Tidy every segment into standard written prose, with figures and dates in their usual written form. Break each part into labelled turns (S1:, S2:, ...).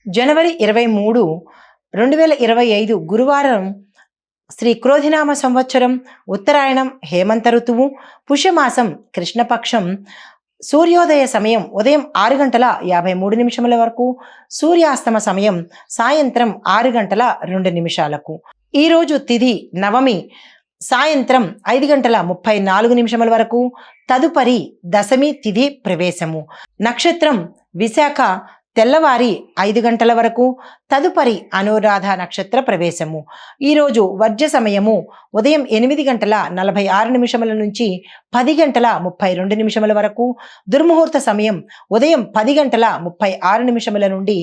S1: జనవరి 23, 2025 గురువారం శ్రీ క్రోధినామ సంవత్సరం, ఉత్తరాయణం, హేమంత ఋతువు, పుష్యమాసం, కృష్ణపక్షం. సూర్యోదయ సమయం ఉదయం 6:53 వరకు, సూర్యాస్తమ సమయం సాయంత్రం 6:02. ఈరోజు తిథి నవమి సాయంత్రం 5:34 వరకు, తదుపరి దశమి తిథి ప్రవేశము. నక్షత్రం విశాఖ తెల్లవారి 5 గంటల వరకు, తదుపరి అనురాధ నక్షత్ర ప్రవేశము. ఈరోజు వర్జ్య సమయము ఉదయం 8:46 నుంచి 10:32 వరకు, దుర్ముహూర్త సమయం ఉదయం 10:36 నుండి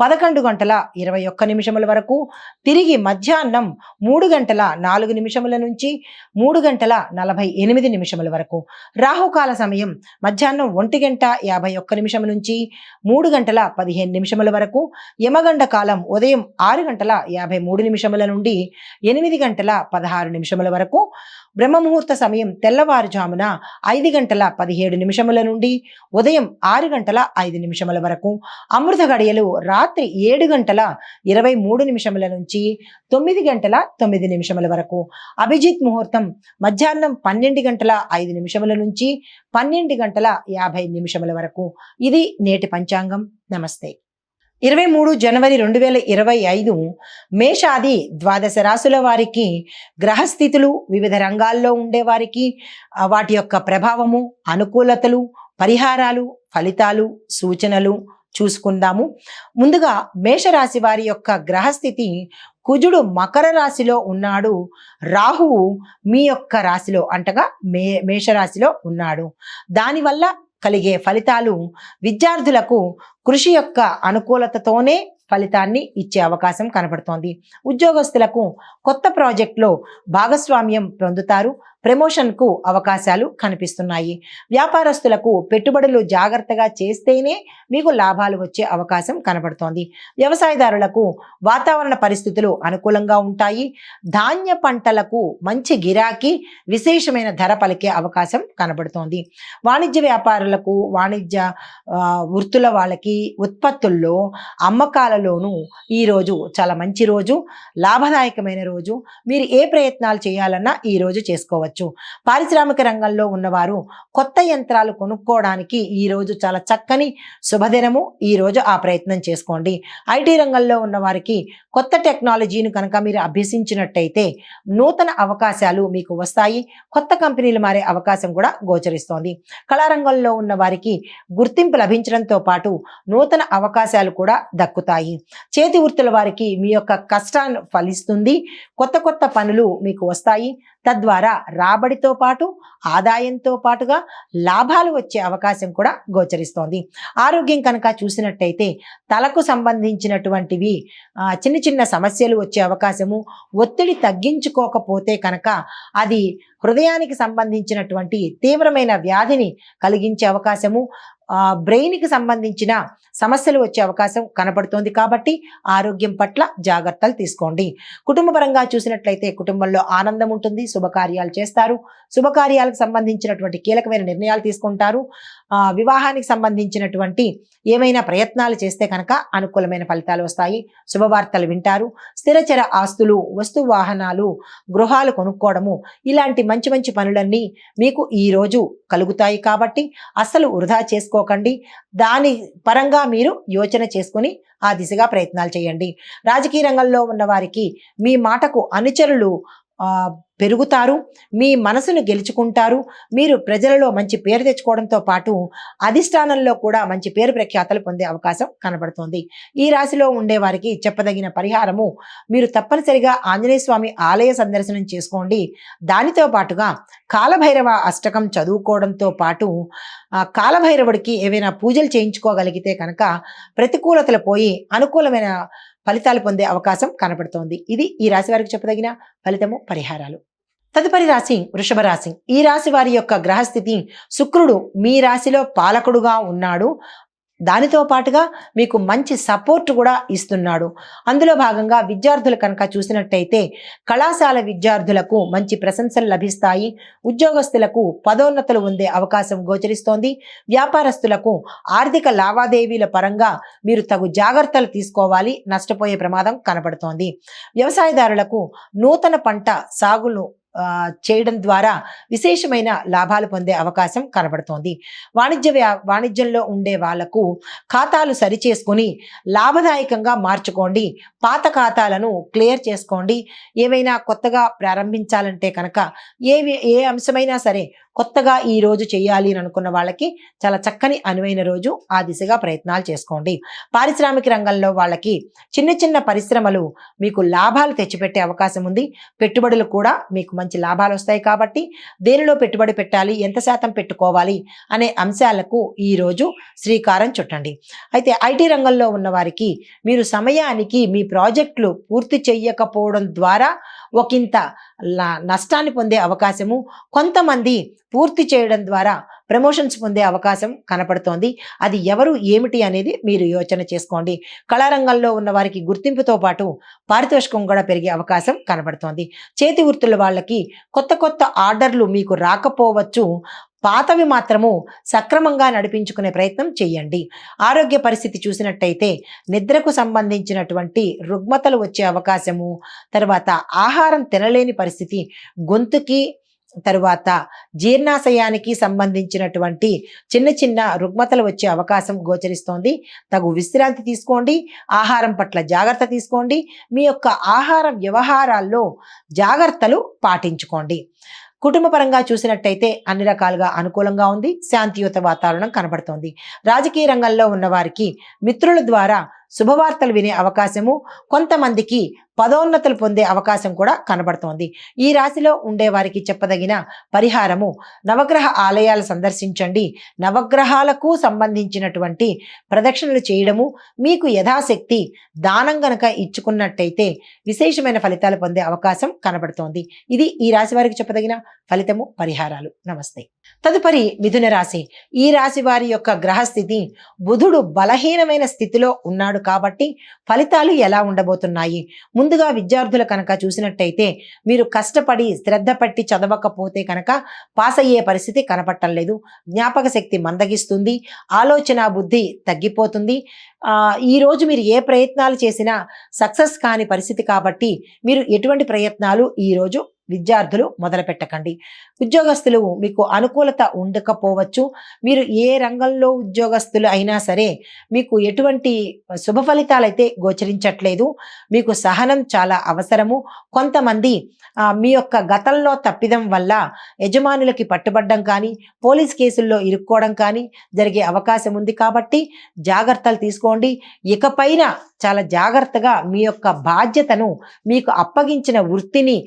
S1: 11:21 వరకు, తిరిగి మధ్యాహ్నం 3:04 నుంచి 3:48 వరకు. రాహుకాల సమయం మధ్యాహ్నం 1:51 నుంచి 3:15 వరకు, యమగండ కాలం ఉదయం 6:53 నుండి 8:16 వరకు, బ్రహ్మముహూర్త సమయం తెల్లవారుజామున 5:17 నుండి ఉదయం 6:05 వరకు, అమృత గడియలు రాత్రి 7:23 నుంచి 9:09 వరకు, అభిజిత్ ముహూర్తం మధ్యాహ్నం 12:05 నుంచి 12:50 వరకు. ఇది నేటి పంచాంగం. నమస్తే. 23 జనవరి 2025 మేషాది ద్వాదశ రాశుల వారికి గ్రహస్థితులు, వివిధ రంగాల్లో ఉండేవారికి వాటి యొక్క ప్రభావము, అనుకూలతలు, పరిహారాలు, ఫలితాలు, సూచనలు చూసుకుందాము. ముందుగా మేషరాశి వారి యొక్క గ్రహస్థితి, కుజుడు మకర రాశిలో ఉన్నాడు, రాహువు మీ యొక్క రాశిలో అంటగా మేషరాశిలో ఉన్నాడు. దానివల్ల కలిగే ఫలితాలు విద్యార్థులకు కృషి యొక్క అనుకూలతతోనే ఫలితాన్ని ఇచ్చే అవకాశం కనబడుతోంది. ఉద్యోగస్తులకు కొత్త ప్రాజెక్టులో భాగస్వామ్యం పొందుతారు, ప్రమోషన్కు అవకాశాలు కనిపిస్తున్నాయి. వ్యాపారస్తులకు పెట్టుబడులు జాగ్రత్తగా చేస్తేనే మీకు లాభాలు వచ్చే అవకాశం కనబడుతోంది. వ్యవసాయదారులకు వాతావరణ పరిస్థితులు అనుకూలంగా ఉంటాయి. ధాన్య పంటలకు మంచి గిరాకీ, విశేషమైన ధర పలికే అవకాశం కనబడుతోంది. వాణిజ్య వ్యాపారులకు, వాణిజ్య వృత్తుల వాళ్ళకి ఉత్పత్తుల్లో అమ్మకాలలోనూ ఈరోజు చాలా మంచి రోజు, లాభదాయకమైన రోజు. మీరు ఏ ప్రయత్నాలు చేయాలన్నా ఈరోజు చేసుకోవచ్చు. పారిశ్రామిక రంగంలో ఉన్నవారు కొత్త యంత్రాలు కొనుక్కోవడానికి ఈరోజు చాలా చక్కని శుభదినము. ఈరోజు ఆ ప్రయత్నం చేసుకోండి. ఐటీ రంగంలో ఉన్న వారికి కొత్త టెక్నాలజీని కనుక మీరు అభ్యసించినట్టయితే నూతన అవకాశాలు మీకు వస్తాయి. కొత్త కంపెనీలు మారే అవకాశం కూడా గోచరిస్తోంది. కళారంగంలో ఉన్న వారికి గుర్తింపు లభించడంతో పాటు నూతన అవకాశాలు కూడా దక్కుతాయి. చేతి వృత్తుల వారికి మీ యొక్క కష్టాన్ని ఫలిస్తుంది. కొత్త కొత్త పనులు మీకు వస్తాయి. తద్వారా రాబడితో పాటు ఆదాయంతో పాటుగా లాభాలు వచ్చే అవకాశం కూడా గోచరిస్తోంది. ఆరోగ్యం కనుక చూసినట్టయితే తలకు సంబంధించినటువంటివి చిన్న చిన్న సమస్యలు వచ్చే అవకాశము, ఒత్తిడి తగ్గించుకోకపోతే కనుక అది హృదయానికి సంబంధించినటువంటి తీవ్రమైన వ్యాధిని కలిగించే అవకాశము, బ్రెయిన్కి సంబంధించిన సమస్యలు వచ్చే అవకాశం కనపడుతోంది. కాబట్టి ఆరోగ్యం పట్ల జాగ్రత్తలు తీసుకోండి. కుటుంబపరంగా చూసినట్లయితే కుటుంబంలో ఆనందం ఉంటుంది, శుభకార్యాలు చేస్తారు, శుభకార్యాలకు సంబంధించినటువంటి కీలకమైన నిర్ణయాలు తీసుకుంటారు. వివాహానికి సంబంధించినటువంటి ఏమైనా ప్రయత్నాలు చేస్తే కనుక అనుకూలమైన ఫలితాలు వస్తాయి, శుభవార్తలు వింటారు. స్థిరచర ఆస్తులు, వస్తు వాహనాలు, గృహాలు కొనుక్కోవడము, ఇలాంటి మంచి మంచి పనులన్నీ మీకు ఈరోజు కలుగుతాయి. కాబట్టి అస్సలు వృధా చేసుకోకండి. దాని పరంగా మీరు యోచన చేసుకొని ఆ దిశగా ప్రయత్నాలు చేయండి. రాజకీయ రంగంలో ఉన్న వారికి మీ మాటకు అనుచరులు పెరుగుతారు, మీ మనసును గెలుచుకుంటారు. మీరు ప్రజలలో మంచి పేరు తెచ్చుకోవడంతో పాటు అధిష్టానంలో కూడా మంచి పేరు ప్రఖ్యాతలు పొందే అవకాశం కనబడుతోంది. ఈ రాశిలో ఉండే వారికి చెప్పదగిన పరిహారము, మీరు తప్పనిసరిగా ఆంజనేయ స్వామి ఆలయ సందర్శనం చేసుకోండి. దానితో పాటుగా కాలభైరవ అష్టకం చదువుకోవడంతో పాటు కాలభైరవుడికి ఏవైనా పూజలు చేయించుకోగలిగితే కనుక ప్రతికూలతలు పోయి అనుకూలమైన ఫలితాలు పొందే అవకాశం కనపడుతోంది. ఇది ఈ రాశి వారికి చెప్పదగిన ఫలితము, పరిహారాలు. తదుపరి రాశి వృషభ రాశి. ఈ రాశి వారి యొక్క గ్రహస్థితి, శుక్రుడు మీ రాశిలో పాలకుడుగా ఉన్నాడు. దానితో పాటుగా మీకు మంచి సపోర్ట్ కూడా ఇస్తున్నాడు. అందులో భాగంగా విద్యార్థులు కనుక చూసినట్టయితే కళాశాల విద్యార్థులకు మంచి ప్రశంసలు లభిస్తాయి. ఉద్యోగస్తులకు పదోన్నతులు పొందే అవకాశం గోచరిస్తోంది. వ్యాపారస్తులకు ఆర్థిక లావాదేవీల పరంగా మీరు తగు జాగ్రత్తలు తీసుకోవాలి, నష్టపోయే ప్రమాదం కనబడుతోంది. వ్యవసాయదారులకు నూతన పంట సాగును చేయడం ద్వారా విశేషమైన లాభాలు పొందే అవకాశం కనబడుతోంది. వాణిజ్యంలో ఉండే వాళ్లకు ఖాతాలు సరిచేసుకొని లాభదాయకంగా మార్చుకోండి. పాత ఖాతాలను క్లియర్ చేసుకోండి. ఏవైనా కొత్తగా ప్రారంభించాలంటే కనుక ఏ అంశమైనా సరే కొత్తగా ఈ రోజు చేయాలి అని అనుకున్న వాళ్ళకి చాలా చక్కని అనువైన రోజు. ఆ దిశగా ప్రయత్నాలు చేసుకోండి. పారిశ్రామిక రంగంలో వాళ్ళకి చిన్న చిన్న పరిశ్రమలు మీకు లాభాలు తెచ్చిపెట్టే అవకాశం ఉంది. పెట్టుబడులు కూడా మీకు మంచి లాభాలు వస్తాయి. కాబట్టి దేనిలో పెట్టుబడి పెట్టాలి, ఎంత శాతం పెట్టుకోవాలి అనే అంశాలకు ఈరోజు శ్రీకారం చుట్టండి. అయితే ఐటీ రంగంలో ఉన్న వారికి మీరు సమయానికి మీ ప్రాజెక్టులు పూర్తి చేయకపోవడం ద్వారా ఒకంత నష్టాన్ని పొందే అవకాశము, కొంతమంది పూర్తి చేయడం ద్వారా ప్రమోషన్స్ పొందే అవకాశం కనపడుతోంది. అది ఎవరు ఏమిటి అనేది మీరు యోచన చేసుకోండి. కళారంగంలో ఉన్న వారికి గుర్తింపుతో పాటు పారితోషికం కూడా పెరిగే అవకాశం కనపడుతోంది. చేతి వృత్తుల వాళ్ళకి కొత్త కొత్త ఆర్డర్లు మీకు రాకపోవచ్చు. పాతవి మాత్రము సక్రమంగా నడిపించుకునే ప్రయత్నం చేయండి. ఆరోగ్య పరిస్థితి చూసినట్టయితే నిద్రకు సంబంధించినటువంటి రుగ్మతలు వచ్చే అవకాశము, తర్వాత ఆహారం తినలేని పరిస్థితి, గొంతుకి తరువాత జీర్ణాశయానికి సంబంధించినటువంటి చిన్న చిన్న రుగ్మతలు వచ్చే అవకాశం గోచరిస్తోంది. తగు విశ్రాంతి తీసుకోండి. ఆహారం పట్ల జాగ్రత్త తీసుకోండి. మీ యొక్క ఆహార వ్యవహారాల్లో జాగ్రత్తలు పాటించుకోండి. కుటుంబ పరంగా చూసినట్టయితే అన్ని రకాలుగా అనుకూలంగా ఉంది. శాంతియుత వాతావరణం కనబడుతోంది. రాజకీయ రంగంలో ఉన్న వారికి మిత్రుల ద్వారా శుభవార్తలు వినే అవకాశము, కొంతమందికి పదోన్నతులు పొందే అవకాశం కూడా కనబడుతోంది. ఈ రాశిలో ఉండే వారికి చెప్పదగిన పరిహారము, నవగ్రహ ఆలయాలు సందర్శించండి. నవగ్రహాలకు సంబంధించినటువంటి ప్రదక్షిణలు చేయడము, మీకు యథాశక్తి దానం గనక ఇచ్చుకున్నట్టయితే విశేషమైన ఫలితాలు పొందే అవకాశం కనబడుతోంది. ఇది ఈ రాశి వారికి చెప్పదగిన ఫలితము, పరిహారాలు. నమస్తే. తదుపరి మిథున రాశి. ఈ రాశి వారి యొక్క గ్రహస్థితి, బుధుడు బలహీనమైన స్థితిలో ఉన్నాడు కాబట్టి ఫలితాలు ఎలా ఉండబోతున్నాయి? ముందుగా విద్యార్థులు కనుక చూసినట్టయితే మీరు కష్టపడి శ్రద్ధ పట్టి చదవకపోతే కనుక పాస్ అయ్యే పరిస్థితి కనపడటం లేదు. జ్ఞాపక శక్తి మందగిస్తుంది. ఆలోచన బుద్ధి తగ్గిపోతుంది. ఈరోజు మీరు ఏ ప్రయత్నాలు చేసినా సక్సెస్ కాని పరిస్థితి కాబట్టి మీరు ఎటువంటి ప్రయత్నాలు ఈరోజు విద్యార్థులు మొదలు పెట్టకండి. ఉద్యోగస్తులు మీకు అనుకూలత ఉండకపోవచ్చు. మీరు ఏ రంగంలో ఉద్యోగస్తులు అయినా సరే మీకు ఎటువంటి శుభ ఫలితాలు అయితే గోచరించట్లేదు. మీకు సహనం చాలా అవసరము. కొంతమంది మీ యొక్క గతంలో తప్పిదం వల్ల యజమానులకి పట్టుబడ్డం కానీ, పోలీస్ కేసుల్లో ఇరుక్కోవడం కానీ జరిగే అవకాశం ఉంది. కాబట్టి జాగ్రత్తలు తీసుకోండి. ఇకపైన చాలా జాగ్రత్తగా మీ యొక్క బాధ్యతను, మీకు అప్పగించిన వృత్తిని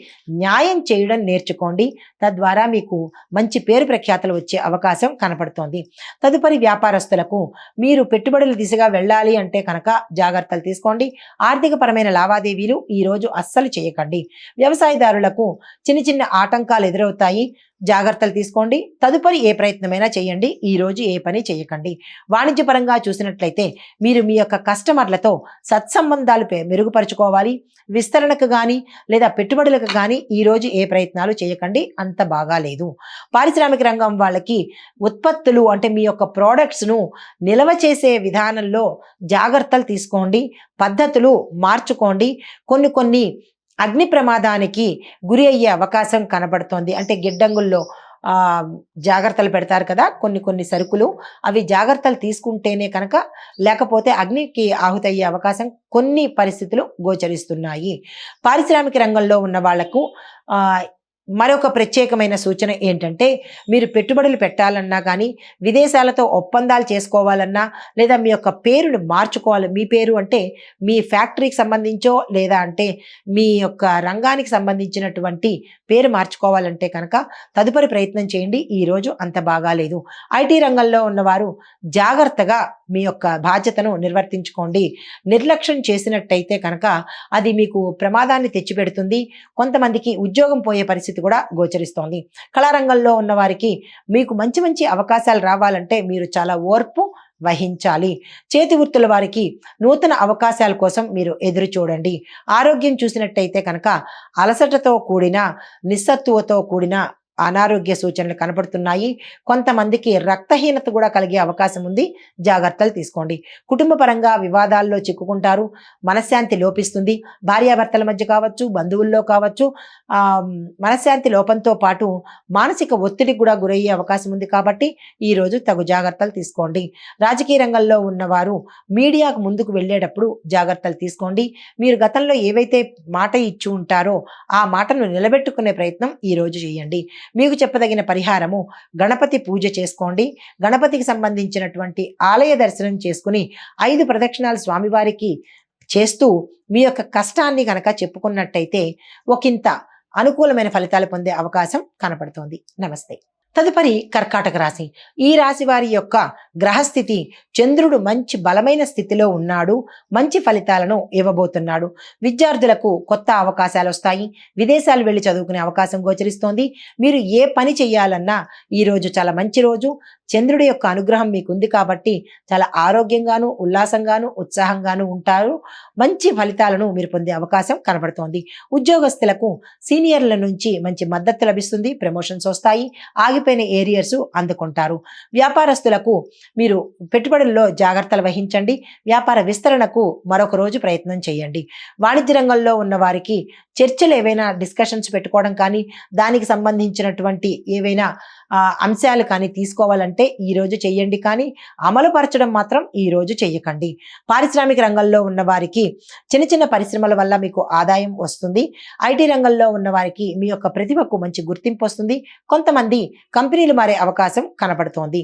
S1: న్యాయం చేయడం నేర్చుకోండి. తద్వారా మీకు మంచి పేరు ప్రఖ్యాతలు వచ్చే అవకాశం కనపడుతోంది. తదుపరి వ్యాపారస్తులకు మీరు పెట్టుబడుల దిశగా వెళ్ళాలి అంటే కనుక జాగ్రత్తలు తీసుకోండి. ఆర్థిక పరమైన లావాదేవీలు ఈరోజు అస్సలు చేయకండి. వ్యవసాయదారులకు చిన్న చిన్న ఆటంకాలు ఎదురవుతాయి. జాగ్రత్తలు తీసుకోండి. తదుపరి ఏ ప్రయత్నమైనా చేయండి. ఈరోజు ఏ పని చేయకండి. వాణిజ్యపరంగా చూసినట్లయితే మీరు మీ యొక్క కస్టమర్లతో సత్సంబంధాలు మెరుగుపరుచుకోవాలి. విస్తరణకు కానీ లేదా పెట్టుబడులకు కానీ ఈరోజు ఏ ప్రయత్నాలు చేయకండి. అంత బాగాలేదు. పారిశ్రామిక రంగం వాళ్ళకి ఉత్పత్తులు అంటే మీ యొక్క ప్రోడక్ట్స్ను నిల్వ చేసే విధానంలో జాగ్రత్తలు తీసుకోండి. పద్ధతులు మార్చుకోండి. కొన్ని అగ్ని ప్రమాదానికి గురి అయ్యే అవకాశం కనబడుతోంది. అంటే గిడ్డంగుల్లో జాగ్రత్తలు పెడతారు కదా కొన్ని సరుకులు, అవి జాగ్రత్తలు తీసుకుంటేనే కనుక, లేకపోతే అగ్నికి ఆహుతయ్యే అవకాశం కొన్ని పరిస్థితులు గోచరిస్తున్నాయి. పారిశ్రామిక రంగంలో ఉన్న వాళ్లకు మరొక ప్రత్యేకమైన సూచన ఏంటంటే, మీరు పెట్టుబడులు పెట్టాలన్నా కానీ, విదేశాలతో ఒప్పందాలు చేసుకోవాలన్నా, లేదా మీ యొక్క పేరును మార్చుకోవాలి. మీ పేరు అంటే మీ ఫ్యాక్టరీకి సంబంధించో లేదా అంటే మీ యొక్క రంగానికి సంబంధించినటువంటి పేరు మార్చుకోవాలంటే కనుక తదుపరి ప్రయత్నం చేయండి. ఈరోజు అంత బాగాలేదు. ఐటీ రంగంలో ఉన్నవారు జాగ్రత్తగా మీ యొక్క బాధ్యతను నిర్వర్తించుకోండి. నిర్లక్ష్యం చేసినట్టయితే కనుక అది మీకు ప్రమాదాన్ని తెచ్చిపెడుతుంది. కొంతమందికి ఉద్యోగం పోయే పరిస్థితి కూడా గోచరిస్తోంది. కళారంగంలో ఉన్న వారికి మీకు మంచి అవకాశాలు రావాలంటే మీరు చాలా ఓర్పు, వహించాలి. చేతి వృత్తుల వారికి నూతన అవకాశాల కోసం మీరు ఎదురు చూడండి. ఆరోగ్యం చూసినట్టయితే కనుక అలసటతో కూడిన నిస్సత్తువతో కూడిన అనారోగ్య సూచనలు కనపడుతున్నాయి. కొంతమందికి రక్తహీనత కూడా కలిగే అవకాశం ఉంది. జాగ్రత్తలు తీసుకోండి. కుటుంబ పరంగా వివాదాల్లో చిక్కుకుంటారు. మనశ్శాంతి లోపిస్తుంది. భార్యాభర్తల మధ్య కావచ్చు, బంధువుల్లో కావచ్చు, మనశ్శాంతి లోపంతో పాటు మానసిక ఒత్తిడికి కూడా గురయ్యే అవకాశం ఉంది. కాబట్టి ఈరోజు తగు జాగ్రత్తలు తీసుకోండి. రాజకీయ రంగంలో ఉన్నవారు మీడియాకు ముందుకు వెళ్ళేటప్పుడు జాగ్రత్తలు తీసుకోండి. మీరు గతంలో ఏవైతే మాట ఇచ్చి ఉంటారో ఆ మాటను నిలబెట్టుకునే ప్రయత్నం ఈరోజు చేయండి. మీకు చెప్పదగిన పరిహారము, గణపతి పూజ చేసుకోండి. గణపతికి సంబంధించినటువంటి ఆలయ దర్శనం చేసుకుని 5 ప్రదక్షిణాలు స్వామివారికి చేస్తూ మీ యొక్క కష్టాన్ని కనుక చెప్పుకున్నట్టయితే ఒకంత అనుకూలమైన ఫలితాలు పొందే అవకాశం కనపడుతోంది. నమస్తే. తదుపరి కర్కాటక రాశి. ఈ రాశి వారి యొక్క గ్రహస్థితి, చంద్రుడు మంచి బలమైన స్థితిలో ఉన్నాడు. మంచి ఫలితాలను ఇవ్వబోతున్నాడు. విద్యార్థులకు కొత్త అవకాశాలు వస్తాయి. విదేశాలు వెళ్ళి చదువుకునే అవకాశం గోచరిస్తోంది. మీరు ఏ పని చేయాలన్నా ఈరోజు చాలా మంచి రోజు. చంద్రుడి యొక్క అనుగ్రహం మీకుంది కాబట్టి చాలా ఆరోగ్యంగాను, ఉల్లాసంగాను, ఉత్సాహంగాను ఉంటారు. మంచి ఫలితాలను మీరు పొందే అవకాశం కనబడుతోంది. ఉద్యోగస్తులకు సీనియర్ల నుంచి మంచి మద్దతు లభిస్తుంది. ప్రమోషన్స్ వస్తాయి. ఆగిపోయిన ఏరియర్స్ అందుకుంటారు. వ్యాపారస్తులకు మీరు పెట్టుబడుల్లో జాగ్రత్తలు వహించండి. వ్యాపార విస్తరణకు మరొక రోజు ప్రయత్నం చేయండి. వాణిజ్య రంగంలో ఉన్న వారికి చర్చలు ఏవైనా డిస్కషన్స్ పెట్టుకోవడం కానీ, దానికి సంబంధించినటువంటి ఏవైనా అంశాలు కానీ తీసుకోవాలంటే ఈరోజు చెయ్యండి, కానీ అమలుపరచడం మాత్రం ఈరోజు చెయ్యకండి. పారిశ్రామిక రంగంలో ఉన్న వారికి చిన్న చిన్న పరిశ్రమల వల్ల మీకు ఆదాయం వస్తుంది. ఐటీ రంగంలో ఉన్న వారికి మీ యొక్క ప్రతిభకు మంచి గుర్తింపు వస్తుంది. కొంతమంది కంపెనీలు మారే అవకాశం కనపడుతోంది.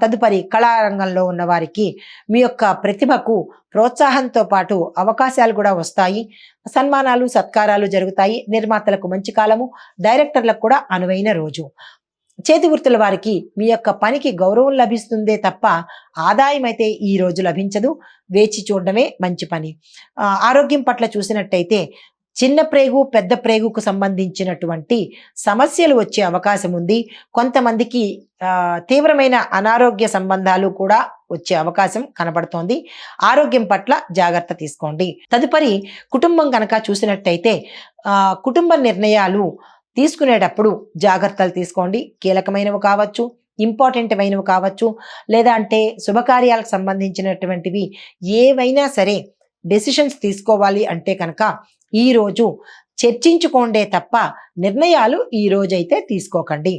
S1: తదుపరి కళారంగంలో ఉన్న వారికి మీ యొక్క ప్రతిభకు ప్రోత్సాహంతో పాటు అవకాశాలు కూడా వస్తాయి. సన్మానాలు, సత్కారాలు జరుగుతాయి. నిర్మాతలకు మంచి కాలము. డైరెక్టర్లకు కూడా అనువైన రోజు. చేతి వృత్తుల వారికి మీ యొక్క పనికి గౌరవం లభిస్తుందే తప్ప ఆదాయం అయితే ఈ రోజు లభించదు. వేచి చూడడమే మంచి పని. ఆరోగ్యం పట్ల చూసినట్టయితే చిన్న ప్రేగు, పెద్ద ప్రేగుకు సంబంధించినటువంటి సమస్యలు వచ్చే అవకాశం ఉంది. కొంతమందికి తీవ్రమైన అనారోగ్య సంబంధాలు కూడా వచ్చే అవకాశం కనబడుతోంది. ఆరోగ్యం పట్ల జాగ్రత్త తీసుకోండి. తదుపరి కుటుంబం కనుక చూసినట్టయితే కుటుంబ నిర్ణయాలు తీసుకునేటప్పుడు జాగ్రత్తలు తీసుకోండి. కీలకమైనవి కావచ్చు, ఇంపార్టెంట్ అయినవి కావచ్చు, లేదా అంటే శుభకార్యాలకు సంబంధించినటువంటివి ఏవైనా సరే డెసిషన్స్ తీసుకోవాలి అంటే కనుక ఈరోజు చర్చించుకోండే తప్ప నిర్ణయాలు ఈ రోజైతే తీసుకోకండి.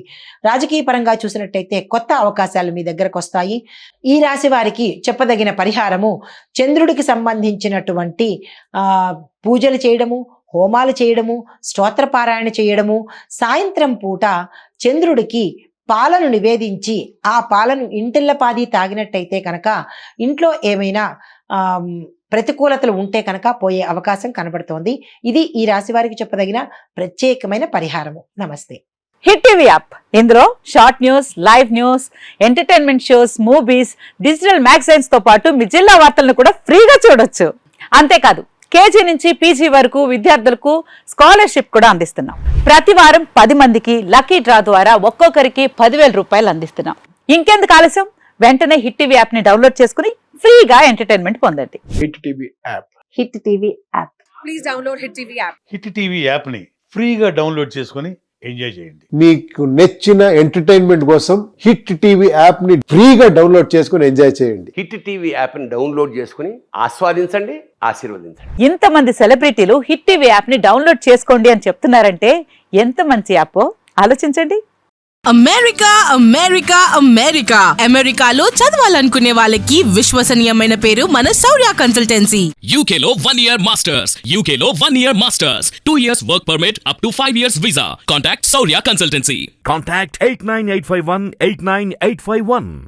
S1: రాజకీయ పరంగా చూసినట్టయితే కొత్త అవకాశాలు మీ దగ్గరకు వస్తాయి. ఈ రాశి వారికి చెప్పదగిన పరిహారము, చంద్రుడికి సంబంధించినటువంటి పూజలు చేయడము, హోమాలు చేయడము, స్తోత్రపారాయణ చేయడము, సాయంత్రం పూట చంద్రుడికి పాలను నివేదించి ఆ పాలను ఇంటిల్లపాది తాగినట్టయితే కనుక ఇంట్లో ఏమైనా ప్రతికూలతలు ఉంటే కనుక పోయే అవకాశం కనబడుతోంది. ఇది ఈ రాశి వారికి చెప్పదగిన ప్రత్యేకమైన పరిహారము. నమస్తే.
S2: హిట్ టీవీ యాప్, ఇందులో short news, live news, entertainment shows, movies, digital magazines తో పాటు మీ జిల్లా వార్తలను కూడా ఫ్రీగా చూడొచ్చు. అంతేకాదు కేజీ నుంచి పీజీ వరకు విద్యార్థులకు స్కాలర్షిప్ కూడా అందిస్తున్నాం. ప్రతి వారం 10 మందికి లక్కీ డ్రా ద్వారా ఒక్కొక్కరికి 10,000 రూపాయలు అందిస్తున్నాం. ఇంకెందుకు ఆలస్యం, వెంటనే హిట్ టీవీ యాప్ ని డౌన్లోడ్ చేసుకుని ఫ్రీగా ఎంటర్టైన్మెంట్ పొందండి.
S3: Hit TV app.
S2: Hit TV app.
S4: Please download hit TV app.
S5: Hit TV app ని ఫ్రీగా డౌన్లోడ్ చేసుకుని ఎంజాయ్ చేయండి.
S3: మీకు నచ్చిన ఎంటర్టైన్మెంట్ కోసం హిట్ టీవీ యాప్ ని ఫ్రీగా డౌన్లోడ్ చేసుకుని ఎంజాయ్ చేయండి.
S6: హిట్ టీవీ యాప్ ని డౌన్లోడ్ చేసుకుని ఆస్వాదించండి, ఆశీర్వదించండి.
S2: ఇంతమంది సెలబ్రిటీలు హిట్ టీవీ యాప్ ని డౌన్లోడ్ చేసుకోండి అని చెప్తున్నారంటే ఎంత మంచి యాప్ ఆలోచించండి.
S4: అమెరికా అమెరికా అమెరికా అమెరికాలో చదవాలనుకునే వాళ్ళకి విశ్వసనీయమైన పేరు మన శౌర్య కన్సల్టెన్సీ.
S7: UK లో 1 year masters. UK లో 1 year masters. 2 years work permit up to 5 years visa. Contact Saurya Consultancy.
S8: Contact 89851 89851.